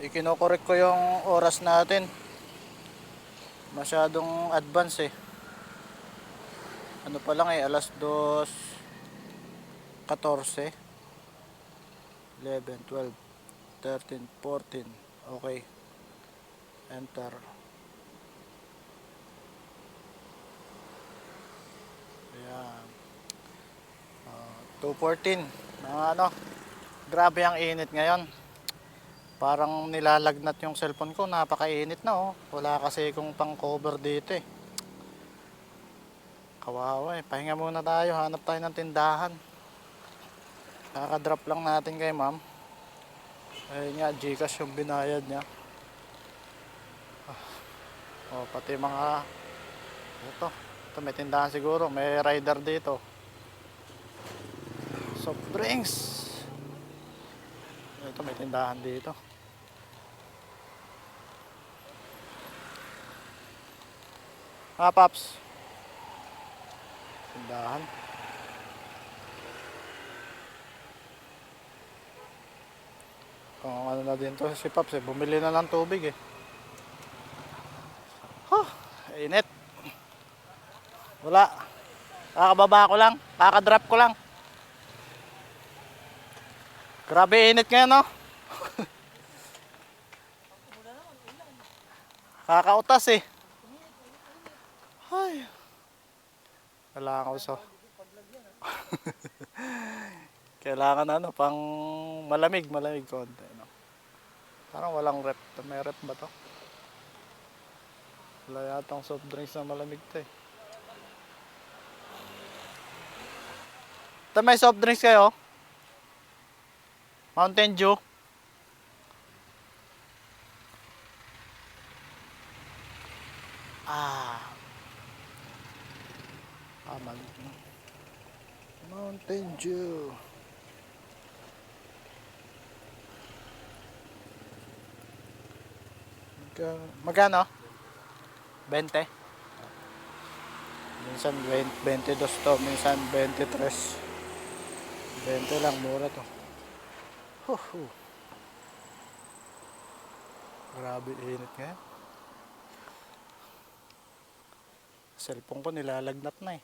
ikinokorek ko yung oras natin. Masyadong advance eh. Ano pa lang eh, alas 2:14, 11, 12, 13, 14. Okay. Enter. Ayan. 2:14. Ano, grabe ang init ngayon. Parang nilalagnat yung cellphone ko, napakainit na oh. Wala kasi kung pang cover dito eh. Kawawa eh. Pahinga muna tayo, hanap tayo ng tindahan. Kakadrop lang natin kay ma'am. Ayun nga, Gcash yung binayad niya. Oh, pati mga ito may tindahan siguro, may rider dito. Soft drinks. Ito may tindahan dito. Paps. Tindahan. Kung ano na din to si Paps eh, bumili na ng tubig eh. Init. Wala. Kakababa ko lang, kakadrop ko lang. Grabe init ngayon no. Kakautas eh. Ay. Kailangan ko sa kailangan ano, pang malamig konti no. Parang walang rep. May rep ba to? Wala yatang soft drinks na malamig to eh. Ito may soft drinks kayo? Mountain Dew? Ah. Mountain Dew. Magkano? 20? Minsan 22 to, minsan 23. 20 lang, mura to. Grabe init nga. Cellphone ko nilalagnat na eh.